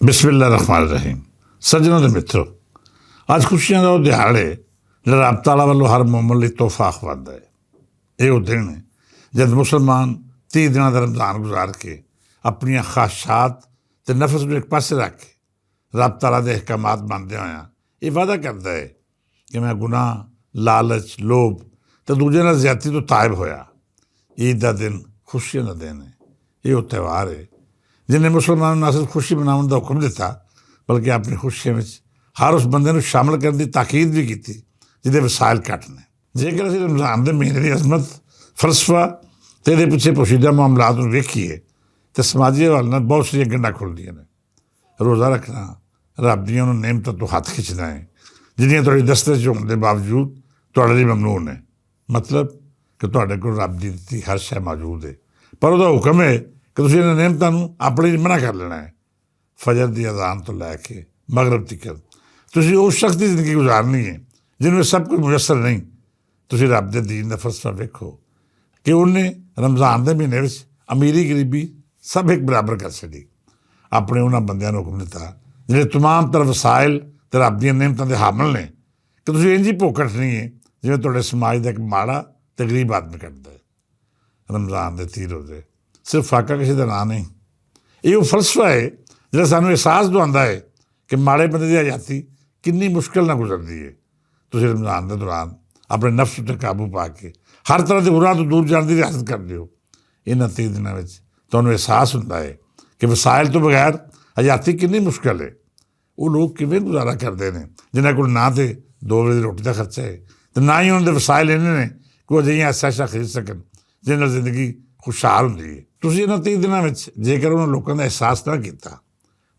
ਬਿਸਮਿਲ੍ਲਾ ਰਹਿਮਾਨ ਰਹੀਮ। ਸੱਜਣੋ ਤੇ ਮਿੱਤਰੋ, ਅੱਜ ਖੁਸ਼ੀਆਂ ਦਾ ਉਹ ਦਿਹਾੜ ਹੈ ਜਿਹੜਾ ਰੱਬ ਤਾਲਾ ਵੱਲੋਂ ਹਰ ਮੁਮਿਨ ਲਈ ਤੋਹਫਾ ਖਵਾਉਂਦਾ ਹੈ। ਇਹ ਉਹ ਦਿਨ ਹੈ ਜਦ ਮੁਸਲਮਾਨ 30 ਦਿਨਾਂ ਦਾ ਰਮਜ਼ਾਨ ਗੁਜ਼ਾਰ ਕੇ ਆਪਣੀਆਂ ਖਾਹਿਸ਼ਾਤ ਅਤੇ ਨਫਸ ਨੂੰ ਇੱਕ ਪਾਸੇ ਰੱਖ ਕੇ ਰੱਬ ਤਾਲਾ ਦੇ ਅਹਿਕਾਮਾਤ ਮੰਨਦਿਆਂ ਹੋਇਆਂ ਇਹ ਵਾਅਦਾ ਕਰਦਾ ਹੈ ਕਿ ਮੈਂ ਗੁਨਾਹ, ਲਾਲਚ, ਲੋਭ ਅਤੇ ਦੂਜੇ ਨਾਲ ਜ਼ਿਆਦਤੀ ਤੋਂ ਤਾਇਬ ਹੋਇਆ। ਈਦ ਦਾ ਦਿਨ ਖੁਸ਼ੀਆਂ ਦਾ ਦਿਨ ਹੈ। ਇਹ ਉਹ ਤਿਉਹਾਰ ਹੈ ਜਿਹਨੇ ਮੁਸਲਮਾਨਾਂ ਨੂੰ ਨਾ ਸਿਰਫ ਖੁਸ਼ੀ ਮਨਾਉਣ ਦਾ ਹੁਕਮ ਦਿੱਤਾ ਬਲਕਿ ਆਪਣੀ ਖੁਸ਼ੀਆਂ ਵਿੱਚ ਹਰ ਉਸ ਬੰਦੇ ਨੂੰ ਸ਼ਾਮਲ ਕਰਨ ਦੀ ਤਾਕੀਦ ਵੀ ਕੀਤੀ ਜਿਹਦੇ ਵਸਾਇਲ ਘੱਟ ਨੇ। ਜੇਕਰ ਅਸੀਂ ਰਮਜ਼ਾਨ ਦੇ ਮਹੀਨੇ ਦੀ ਅਜ਼ਮਤ, ਫਲਸਫਾ ਅਤੇ ਇਹਦੇ ਪਿੱਛੇ ਪੋਸ਼ੀਦਾ ਮਾਮਲਾਤ ਨੂੰ ਵੇਖੀਏ ਤਾਂ ਸਮਾਜੀ ਹਵਾਲੇ ਨਾਲ ਬਹੁਤ ਸਾਰੀਆਂ ਗੰਢਾਂ ਖੁੱਲ੍ਹਦੀਆਂ ਨੇ। ਰੋਜ਼ਾ ਰੱਖਣਾ ਰੱਬ ਦੀਆਂ ਉਹਨਾਂ ਨਿਅਮਤਾਂ ਤੋਂ ਹੱਥ ਖਿੱਚਣਾ ਹੈ ਜਿਹੜੀਆਂ ਤੁਹਾਡੀ ਦਸਤੇ 'ਚ ਹੋਣ ਦੇ ਬਾਵਜੂਦ ਤੁਹਾਡੇ ਲਈ ਮਮਨੂਨ ਨੇ। ਮਤਲਬ ਕਿ ਤੁਹਾਡੇ ਕੋਲ ਰੱਬ ਦੀ ਦਿੱਤੀ ਹਰ ਸ਼ੈ ਮੌਜੂਦ ਹੈ, ਪਰ ਉਹਦਾ ਹੁਕਮ ਹੈ ਕਿ ਤੁਸੀਂ ਇਹਨਾਂ ਨਿਯਮਤਾਂ ਨੂੰ ਆਪਣੇ ਲਈ ਮਨ੍ਹਾ ਕਰ ਲੈਣਾ ਹੈ। ਫਜਰ ਦੀ ਅਜ਼ਾਨ ਤੋਂ ਲੈ ਕੇ ਮਗਰਬ ਤੱਕ ਤੁਸੀਂ ਉਸ ਸ਼ਖਸ ਦੀ ਜ਼ਿੰਦਗੀ ਗੁਜ਼ਾਰਨੀ ਹੈ ਜਿਹਨੂੰ ਇਹ ਸਭ ਕੁਝ ਮੁਯੱਸਰ ਨਹੀਂ। ਤੁਸੀਂ ਰੱਬ ਦੇ ਦੀਨ ਦਾ ਫਲਸਫਾ ਵੇਖੋ ਕਿ ਉਹਨੇ ਰਮਜ਼ਾਨ ਦੇ ਮਹੀਨੇ ਵਿੱਚ ਅਮੀਰੀ ਗਰੀਬੀ ਸਭ ਇੱਕ ਬਰਾਬਰ ਕਰ ਛੱਡੀ। ਆਪਣੇ ਉਹਨਾਂ ਬੰਦਿਆਂ ਨੂੰ ਹੁਕਮ ਦਿੱਤਾ ਜਿਹੜੇ ਤਮਾਮ ਤਰ੍ਹਾਂ ਵਸਾਇਲ ਅਤੇ ਰੱਬ ਦੀਆਂ ਨਿਯਮਤਾਂ ਦੇ ਹਾਮਲ ਨੇ ਕਿ ਤੁਸੀਂ ਇੰਝ ਹੀ ਭੁੱਖ ਕੱਟਣੀ ਹੈ ਜਿਵੇਂ ਤੁਹਾਡੇ ਸਮਾਜ ਦਾ ਇੱਕ ਮਾੜਾ ਅਤੇ ਗਰੀਬ ਆਦਮੀ ਕੱਟਦਾ ਹੈ। ਰਮਜ਼ਾਨ ਦੇ 30 ਰੋਜ਼ੇ ਸਿਰਫ ਫਾਕਾ ਕਿਸੇ ਦਾ ਨਾਂ ਨਹੀਂ, ਇਹ ਉਹ ਫਲਸਫਾ ਹੈ ਜਿਹੜਾ ਸਾਨੂੰ ਅਹਿਸਾਸ ਦਵਾਉਂਦਾ ਹੈ ਕਿ ਮਾੜੇ ਬੰਦੇ ਦੀ ਹਯਾਤੀ ਕਿੰਨੀ ਮੁਸ਼ਕਿਲ ਨਾਲ ਗੁਜ਼ਰਦੀ ਹੈ। ਤੁਸੀਂ ਰਮਜ਼ਾਨ ਦੇ ਦੌਰਾਨ ਆਪਣੇ ਨਫਸ ਉੱਤੇ ਕਾਬੂ ਪਾ ਕੇ ਹਰ ਤਰ੍ਹਾਂ ਦੇ ਗੁਨਾਹ ਤੋਂ ਦੂਰ ਜਾਣ ਦੀ ਰਿਆਸਤ ਕਰਦੇ ਹੋ। ਇਹਨਾਂ 30 ਦਿਨਾਂ ਵਿੱਚ ਤੁਹਾਨੂੰ ਅਹਿਸਾਸ ਹੁੰਦਾ ਹੈ ਕਿ ਵਸਾਇਲ ਤੋਂ ਬਗੈਰ ਹਯਾਤੀ ਕਿੰਨੀ ਮੁਸ਼ਕਿਲ ਹੈ। ਉਹ ਲੋਕ ਕਿਵੇਂ ਗੁਜ਼ਾਰਾ ਕਰਦੇ ਨੇ ਜਿਨ੍ਹਾਂ ਕੋਲ ਨਾ ਤਾਂ 2 ਵਜੇ ਦੀ ਰੋਟੀ ਦਾ ਖਰਚਾ ਹੈ ਅਤੇ ਨਾ ਹੀ ਉਹਨਾਂ ਦੇ ਵਸਾਇਲ ਇੰਨੇ ਨੇ ਕਿ ਉਹ ਅਜਿਹੀਆਂ ਐਸ਼ਾ ਖਰੀਦ ਸਕਣ ਜਿਹਦੇ ਨਾਲ ਜ਼ਿੰਦਗੀ ਖੁਸ਼ਹਾਲ ਹੁੰਦੀ ਹੈ। ਤੁਸੀਂ ਇਹਨਾਂ 30 ਦਿਨਾਂ ਵਿੱਚ ਜੇਕਰ ਉਹਨਾਂ ਲੋਕਾਂ ਦਾ ਅਹਿਸਾਸ ਨਾ ਕੀਤਾ,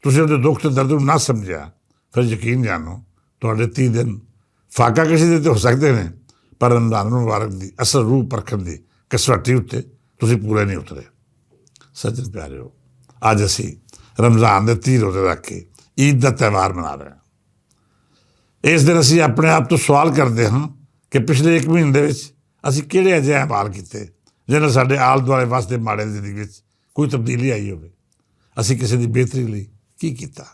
ਤੁਸੀਂ ਉਹਦੇ ਦੁੱਖ ਅਤੇ ਦਰਦ ਨੂੰ ਨਾ ਸਮਝਿਆ, ਫਿਰ ਯਕੀਨ ਜਾਣੋ ਤੁਹਾਡੇ 30 ਦਿਨ ਫਾਕਾ ਕਿਸੇ ਦੇ 'ਤੇ ਹੋ ਸਕਦੇ ਨੇ ਪਰ ਰਮਜ਼ਾਨ ਮੁਬਾਰਕ ਦੀ ਅਸਲ ਰੂਹ ਪਰਖਣ ਦੀ ਕਸਵੱਟੀ ਉੱਤੇ ਤੁਸੀਂ ਪੂਰੇ ਨਹੀਂ ਉਤਰੇ। ਸੱਜਣ ਪਿਆਰਿਓ, ਅੱਜ ਅਸੀਂ ਰਮਜ਼ਾਨ ਦੇ 30 ਰੋਜ਼ੇ ਰੱਖ ਕੇ ਈਦ ਦਾ ਤਿਉਹਾਰ ਮਨਾ ਰਹੇ ਹਾਂ। ਇਸ ਦਿਨ ਅਸੀਂ ਆਪਣੇ ਆਪ ਤੋਂ ਸਵਾਲ ਕਰਦੇ ਹਾਂ ਕਿ ਪਿਛਲੇ 1 ਮਹੀਨੇ ਦੇ ਵਿੱਚ ਅਸੀਂ ਕਿਹੜੇ ਅਜਿਹੇ ਅਮਾਲ ਕੀਤੇ ਜਿਹਦੇ ਨਾਲ ਸਾਡੇ ਆਲੇ ਦੁਆਲੇ ਵਸਦੇ ਮਾੜੇ ਦੀ ਜ਼ਿੰਦਗੀ ਵਿੱਚ ਕੋਈ ਤਬਦੀਲੀ ਆਈ ਹੋਵੇ। ਅਸੀਂ ਕਿਸੇ ਦੀ ਬਿਹਤਰੀ ਲਈ ਕੀ ਕੀਤਾ?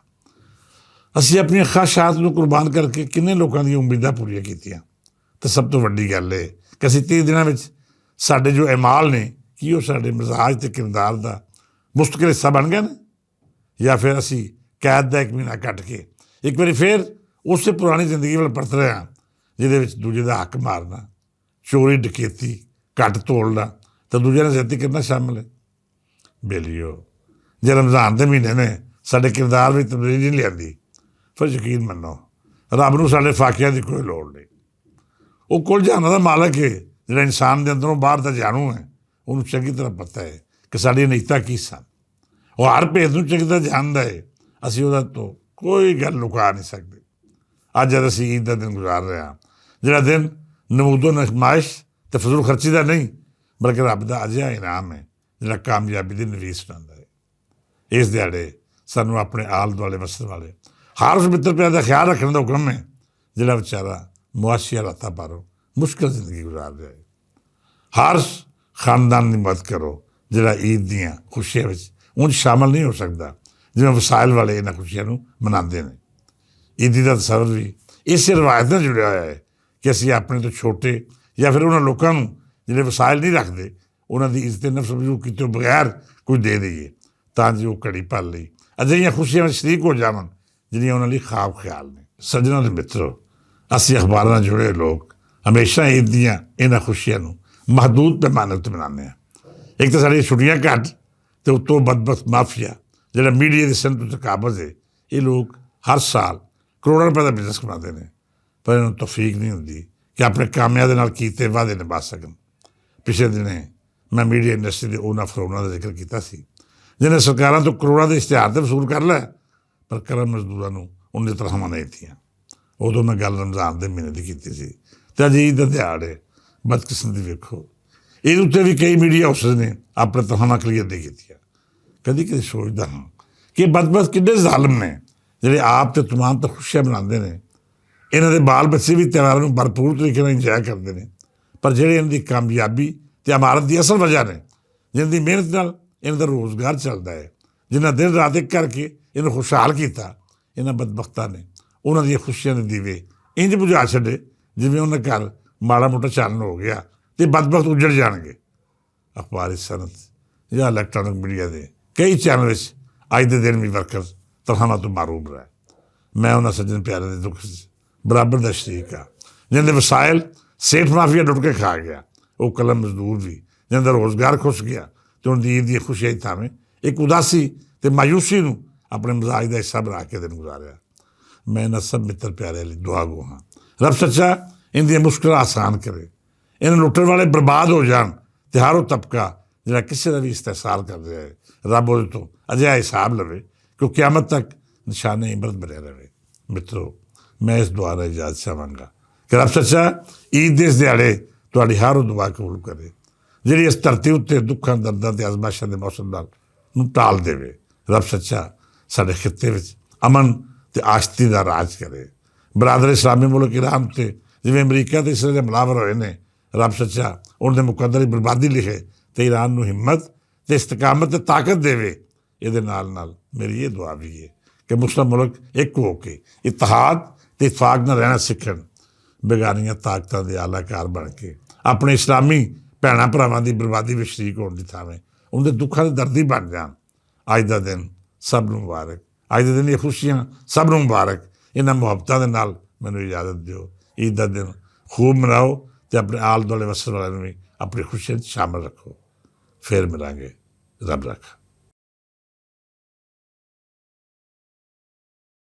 ਅਸੀਂ ਆਪਣੀਆਂ ਖਾਹਿਸ਼ਾਤ ਨੂੰ ਕੁਰਬਾਨ ਕਰਕੇ ਕਿੰਨੇ ਲੋਕਾਂ ਦੀਆਂ ਉਮੀਦਾਂ ਪੂਰੀਆਂ ਕੀਤੀਆਂ? ਅਤੇ ਸਭ ਤੋਂ ਵੱਡੀ ਗੱਲ ਇਹ ਕਿ ਅਸੀਂ 30 ਦਿਨਾਂ ਵਿੱਚ ਸਾਡੇ ਜੋ ਅਮਾਲ ਨੇ ਕੀ ਉਹ ਸਾਡੇ ਮਿਜ਼ਾਜ ਅਤੇ ਕਿਰਦਾਰ ਦਾ ਮੁਸਤਕਿਲ ਹਿੱਸਾ ਬਣ ਗਏ ਨੇ, ਜਾਂ ਫਿਰ ਅਸੀਂ ਕੈਦ ਦਾ 1 ਮਹੀਨਾ ਕੱਟ ਕੇ ਇੱਕ ਵਾਰੀ ਫਿਰ ਉਸੇ ਪੁਰਾਣੀ ਜ਼ਿੰਦਗੀ ਵੱਲ ਪਰਤ ਰਹੇ ਹਾਂ ਜਿਹਦੇ ਵਿੱਚ ਦੂਜੇ ਦਾ ਹੱਕ ਮਾਰਨਾ, ਚੋਰੀ, ਡਕੈਤੀ, ਘੱਟ ਤੋਲਣਾ ਅਤੇ ਦੂਜਿਆਂ ਨਾਲ ਜ਼ਿਆਦਤੀ ਕਰਨਾ ਸ਼ਾਮਿਲ ਹੈ। ਬੇਲੀਓ, ਜੇ ਰਮਜ਼ਾਨ ਦੇ ਮਹੀਨੇ ਨੇ ਸਾਡੇ ਕਿਰਦਾਰ ਵਿੱਚ ਤਬਦੀਲੀ ਨਹੀਂ ਲਿਆਂਦੀ, ਫਿਰ ਯਕੀਨ ਮੰਨੋ ਰੱਬ ਨੂੰ ਸਾਡੇ ਫਾਕਿਆਂ ਦੀ ਕੋਈ ਲੋੜ ਨਹੀਂ। ਉਹ ਕੁੱਲ ਜਹਾਨਾਂ ਦਾ ਮਾਲਕ ਹੈ ਜਿਹੜਾ ਇਨਸਾਨ ਦੇ ਅੰਦਰੋਂ ਬਾਹਰ ਦਾ ਜਾਣੂ ਹੈ। ਉਹਨੂੰ ਚੰਗੀ ਤਰ੍ਹਾਂ ਪਤਾ ਹੈ ਕਿ ਸਾਡੀਆਂ ਨੀਅਤਾਂ ਕੀ ਸਨ। ਉਹ ਹਰ ਭੇਦ ਨੂੰ ਚੰਗੀ ਤਰ੍ਹਾਂ ਜਾਣਦਾ ਹੈ। ਅਸੀਂ ਉਹਦਾ ਤੋਂ ਕੋਈ ਗੱਲ ਲੁਕਾ ਨਹੀਂ ਸਕਦੇ। ਅੱਜ ਜਦ ਅਸੀਂ ਈਦ ਦਾ ਦਿਨ ਗੁਜ਼ਾਰ ਰਹੇ ਹਾਂ, ਜਿਹੜਾ ਦਿਨ ਨਮੂਦੋ ਨਮਾਇਸ਼ ਅਤੇ ਫਜ਼ੂਲ ਖਰਚੀ ਦਾ ਨਹੀਂ ਬਲਕਿ ਰੱਬ ਦਾ ਅਜਿਹਾ ਇਨਾਮ ਹੈ ਜਿਹੜਾ ਕਾਮਯਾਬੀ ਦੀ ਨਵੀਸ ਬਣਾਉਂਦਾ ਹੈ। ਇਸ ਦਿਹਾੜੇ ਸਾਨੂੰ ਆਪਣੇ ਆਲੇ ਦੁਆਲੇ ਵਸਣ ਵਾਲੇ ਹਰ ਉਸ ਮਿੱਤਰ ਪਿਆਰ ਦਾ ਖਿਆਲ ਰੱਖਣ ਦਾ ਹੁਕਮ ਹੈ ਜਿਹੜਾ ਵਿਚਾਰਾ ਮੁਆਸ਼ੀ ਹਾਲਾਤਾਂ ਬਾਹਰੋਂ ਮੁਸ਼ਕਿਲ ਜ਼ਿੰਦਗੀ ਗੁਜ਼ਾਰ ਰਿਹਾ ਹੈ। ਹਰ ਖਾਨਦਾਨ ਦੀ ਮਦਦ ਕਰੋ ਜਿਹੜਾ ਈਦ ਦੀਆਂ ਖੁਸ਼ੀਆਂ ਵਿੱਚ ਉਂਝ ਸ਼ਾਮਲ ਨਹੀਂ ਹੋ ਸਕਦਾ ਜਿਵੇਂ ਵਸਾਇਲ ਵਾਲੇ ਇਹਨਾਂ ਖੁਸ਼ੀਆਂ ਨੂੰ ਮਨਾਉਂਦੇ ਨੇ। ਈਦੀ ਦਾ ਤਸੱਵੁਰ ਵੀ ਇਸੇ ਰਵਾਇਤ ਨਾਲ ਜੁੜਿਆ ਹੋਇਆ ਹੈ ਕਿ ਅਸੀਂ ਆਪਣੇ ਤੋਂ ਛੋਟੇ ਜਾਂ ਫਿਰ ਉਹਨਾਂ ਲੋਕਾਂ ਨੂੰ ਜਿਹੜੇ ਵਸਾਇਲ ਨਹੀਂ ਰੱਖਦੇ ਉਹਨਾਂ ਦੀ ਇੱਜ਼ਤ ਨਫਸ ਮਜ਼ਬੂਤ ਕੀਤੇ ਬਗੈਰ ਕੁਝ ਦੇ ਦੇਈਏ ਤਾਂ ਜੋ ਉਹ ਘੜੀ ਪਲ ਲਈ ਅਜਿਹੀਆਂ ਖੁਸ਼ੀਆਂ ਵਿੱਚ ਸ਼ਰੀਕ ਹੋ ਜਾਵਣ ਜਿਹੜੀਆਂ ਉਹਨਾਂ ਲਈ ਖਾਬ ਖਿਆਲ ਨੇ। ਸੱਜਣਾਂ ਦੇ ਮਿੱਤਰੋ, ਅਸੀਂ ਅਖਬਾਰਾਂ ਨਾਲ ਜੁੜੇ ਲੋਕ ਹਮੇਸ਼ਾ ਈਦ ਦੀਆਂ ਇਹਨਾਂ ਖੁਸ਼ੀਆਂ ਨੂੰ ਮਹਦੂਦ ਪੈਮਾਨੇ ਉੱਤੇ ਮਨਾਉਂਦੇ ਹਾਂ। ਇੱਕ ਤਾਂ ਸਾਡੀਆਂ ਛੁੱਟੀਆਂ ਘੱਟ ਅਤੇ ਉੱਤੋਂ ਬਦਬਖਤ ਮਾਫੀਆ ਜਿਹੜਾ ਮੀਡੀਆ ਦੀ ਸਨਅਤ ਉੱਤੇ ਕਾਬਜ਼ ਹੈ। ਇਹ ਲੋਕ ਹਰ ਸਾਲ ਕਰੋੜਾਂ ਰੁਪਏ ਦਾ ਬਿਜ਼ਨਸ ਕਮਾਉਂਦੇ ਨੇ ਪਰ ਇਹਨਾਂ ਨੂੰ ਤੌਫੀਕ ਨਹੀਂ ਹੁੰਦੀ ਕਿ ਆਪਣੇ ਕਾਮਿਆਂ ਦੇ ਨਾਲ ਕੀਤੇ ਵਾਅਦੇ ਨਿਭਾ ਸਕਣ। ਪਿਛਲੇ ਦਿਨੇ ਮੈਂ ਮੀਡੀਆ ਇੰਡਸਟਰੀ ਦੇ ਉਹਨਾਂ ਫਰੋਨਾਂ ਦਾ ਜ਼ਿਕਰ ਕੀਤਾ ਸੀ ਜਿਹਨੇ ਸਰਕਾਰਾਂ ਤੋਂ ਕਰੋੜਾਂ ਦੇ ਇਸ਼ਤਿਹਾਰ 'ਤੇ ਵਸੂਲ ਕਰ ਲਿਆ ਪਰ ਕਰਮ ਮਜ਼ਦੂਰਾਂ ਨੂੰ ਉਹਨੇ ਤਨਖਾਹਾਂ ਨਹੀਂ ਦਿੱਤੀਆਂ। ਉਦੋਂ ਮੈਂ ਗੱਲ ਰਮਜ਼ਾਨ ਦੇ ਮਹੀਨੇ ਦੀ ਕੀਤੀ ਸੀ ਅਤੇ ਅੱਜ ਈਦ ਦਾ ਦਿਹਾੜ ਹੈ। ਬਦਕਿਸਮਤੀ ਵੇਖੋ, ਇਹਦੇ ਉੱਤੇ ਵੀ ਕਈ ਮੀਡੀਆ ਹਾਊਸਿਸ ਨੇ ਆਪਣੇ ਤਨਖਾਹਾਂ ਕਲੀਅਰ ਨਹੀਂ ਕੀਤੀਆਂ। ਕਦੀ ਕਦੀ ਸੋਚਦਾ ਹਾਂ ਕਿ ਬਦਬਖਤ ਕਿੰਨੇ ਜ਼ਾਲਮ ਨੇ ਜਿਹੜੇ ਆਪ ਅਤੇ ਤਮਾਮ ਤਾਂ ਖੁਸ਼ੀਆਂ ਮਨਾਉਂਦੇ ਨੇ। ਇਹਨਾਂ ਦੇ ਬਾਲ ਬੱਚੇ ਵੀ ਤਿਉਹਾਰਾਂ ਨੂੰ ਭਰਪੂਰ ਤਰੀਕੇ ਨਾਲ ਇੰਜੋਏ ਕਰਦੇ ਨੇ ਪਰ ਜਿਹੜੇ ਇਹਨਾਂ ਦੀ ਕਾਮਯਾਬੀ ਅਤੇ ਇਮਾਰਤ ਦੀ ਅਸਲ ਵਜ੍ਹਾ ਨੇ ਜਿਹਨਾਂ ਦੀ ਮਿਹਨਤ ਨਾਲ ਇਹਨਾਂ ਦਾ ਰੋਜ਼ਗਾਰ ਚੱਲਦਾ ਹੈ, ਜਿਨ੍ਹਾਂ ਦਿਨ ਰਾਤ ਇੱਕ ਕਰਕੇ ਇਹਨੂੰ ਖੁਸ਼ਹਾਲ ਕੀਤਾ, ਇਹਨਾਂ ਬਦਬਖਤਾਂ ਨੇ ਉਹਨਾਂ ਦੀਆਂ ਖੁਸ਼ੀਆਂ ਦੇ ਦੀਵੇ ਇੰਝ ਬੁਝਾ ਛੱਡੇ ਜਿਵੇਂ ਉਹਨਾਂ ਘਰ ਮਾੜਾ ਮੋਟਾ ਚਾਨਣ ਹੋ ਗਿਆ ਅਤੇ ਬਦਬਖਤ ਉੱਜੜ ਜਾਣਗੇ। ਅਖਬਾਰੀ ਸਨਅਤ ਜਾਂ ਇਲੈਕਟ੍ਰੋਨਿਕ ਮੀਡੀਆ ਦੇ ਕਈ ਚੈਨਲ ਵਿੱਚ ਅੱਜ ਦੇ ਦਿਨ ਵੀ ਵਰਕਰ ਤਨਖਾਹਾਂ ਤੋਂ ਮਾਰੂਮ ਰਿਹਾ। ਮੈਂ ਉਹਨਾਂ ਸੱਜਣ ਪਿਆਰਿਆਂ ਦੇ ਦੁੱਖ 'ਚ ਬਰਾਬਰ ਦਾ ਸ਼ਰੀਕ ਹਾਂ ਜਿਹਦੇ ਵਸਾਇਲ ਸੇਠ ਮਾਫੀਆ ਲੁੱਟ ਕੇ ਖਾ ਗਿਆ, ਉਹ ਕਲਮ ਮਜ਼ਦੂਰ ਵੀ ਜਿਹਦਾ ਰੋਜ਼ਗਾਰ ਖੁੱਸ ਗਿਆ ਅਤੇ ਹੁਣ ਦੀ ਈਦ ਦੀਆਂ ਖੁਸ਼ੀਆਂ ਦੀ ਥਾਵੇਂ ਇੱਕ ਉਦਾਸੀ ਅਤੇ ਮਾਯੂਸੀ ਨੂੰ ਆਪਣੇ ਮਜ਼ਾਜ ਦਾ ਹਿੱਸਾ ਬਣਾ ਕੇ ਦਿਨ ਗੁਜ਼ਾਰਿਆ। ਮੈਂ ਇਹਨਾਂ ਸਭ ਮਿੱਤਰ ਪਿਆਰਿਆਂ ਲਈ ਦੁਆ ਗੋ ਹਾਂ, ਰੱਬ ਸੱਚਾ ਇਹਦੀਆਂ ਮੁਸ਼ਕਿਲਾਂ ਆਸਾਨ ਕਰੇ, ਇਹਨਾਂ ਲੁੱਟਣ ਵਾਲੇ ਬਰਬਾਦ ਹੋ ਜਾਣ ਅਤੇ ਹਰ ਉਹ ਤਬਕਾ ਜਿਹੜਾ ਕਿਸੇ ਦਾ ਵੀ ਇਸਤਹਿਸਾਲ ਕਰ ਰਿਹਾ ਹੈ ਰੱਬ ਉਹਦੇ ਤੋਂ ਅਜਿਹਾ ਹਿਸਾਬ ਲਵੇ ਕਿ ਉਹ ਕਿਆਮਤ ਤੱਕ ਨਿਸ਼ਾਨੇ ਇਬਰਤ ਬਣਿਆ ਰਹੇ। ਮਿੱਤਰੋ, ਮੈਂ ਇਸ ਦੁਆ ਦਾ ਇਜਾਜ਼ਤ ਚਾਹਾਂਗਾ ਕਿ ਰੱਬ ਸੱਚਾ ਈਦ ਦੇ ਇਸ ਦਿਹਾੜੇ ਤੁਹਾਡੀ ਹਰ ਉਹ ਦੁਆ ਕਬੂਲ ਕਰੇ ਜਿਹੜੀ ਇਸ ਧਰਤੀ ਉੱਤੇ ਦੁੱਖਾਂ, ਦਰਦਾਂ ਅਤੇ ਅਜ਼ਮਾਇਸ਼ਾਂ ਦੇ ਮੌਸਮ ਨਾਲ ਨੂੰ ਟਾਲ ਦੇਵੇ। ਰੱਬ ਸੱਚਾ ਸਾਡੇ ਖਿੱਤੇ ਵਿੱਚ ਅਮਨ ਅਤੇ ਆਸ਼ਤੀ ਦਾ ਰਾਜ ਕਰੇ। ਬਰਾਦਰ ਇਸਲਾਮੀ ਮੁਲਕ ਇਰਾਨ 'ਤੇ ਜਿਵੇਂ ਅਮਰੀਕਾ ਅਤੇ ਇਸਰਾਏਲ ਦੇ ਹਮਲਾਵਰ ਹੋਏ ਨੇ, ਰੱਬ ਸੱਚਾ ਉਹਨਾਂ ਦੇ ਮੁਕੱਦਰ ਦੀ ਬਰਬਾਦੀ ਲਿਖੇ ਅਤੇ ਈਰਾਨ ਨੂੰ ਹਿੰਮਤ ਅਤੇ ਇਸਤਕਾਮਤ ਅਤੇ ਤਾਕਤ ਦੇਵੇ। ਇਹਦੇ ਨਾਲ ਨਾਲ ਮੇਰੀ ਇਹ ਦੁਆ ਵੀ ਹੈ ਕਿ ਮੁਸਲਿਮ ਮੁਲਕ ਇੱਕ ਹੋ ਕੇ ਇਤਿਹਾਦ ਅਤੇ ਇਤਫਾਕ ਨਾਲ ਰਹਿਣਾ ਸਿੱਖਣ, ਬੇਗਾਨੀਆਂ ਤਾਕਤਾਂ ਦੇ ਆਲਾਕਾਰ ਬਣ ਕੇ ਆਪਣੇ ਇਸਲਾਮੀ ਭੈਣਾਂ ਭਰਾਵਾਂ ਦੀ ਬਰਬਾਦੀ ਵਿੱਚ ਸ਼ਰੀਕ ਹੋਣ ਦੀ ਥਾਵੇਂ ਉਹਦੇ ਦੁੱਖਾਂ ਦੇ ਦਰਦੀ ਬਣ ਜਾਣ। ਅੱਜ ਦਾ ਦਿਨ ਸਭ ਨੂੰ ਮੁਬਾਰਕ, ਅੱਜ ਦੇ ਦਿਨ ਇਹ ਖੁਸ਼ੀਆਂ ਸਭ ਨੂੰ ਮੁਬਾਰਕ। ਇਹਨਾਂ ਮੁਹੱਬਤਾਂ ਦੇ ਨਾਲ ਮੈਨੂੰ ਇਜਾਜ਼ਤ ਦਿਓ, ਈਦ ਦਾ ਦਿਨ ਖੂਬ ਮਨਾਓ ਅਤੇ ਆਪਣੇ ਆਲੇ ਦੁਆਲੇ ਵਸਣ ਵਾਲਿਆਂ ਨੂੰ ਵੀ ਆਪਣੀ ਖੁਸ਼ੀਆਂ 'ਚ ਸ਼ਾਮਲ ਰੱਖੋ। ਫਿਰ ਮਿਲਾਂਗੇ, ਰੱਬ ਰੱਖਾ।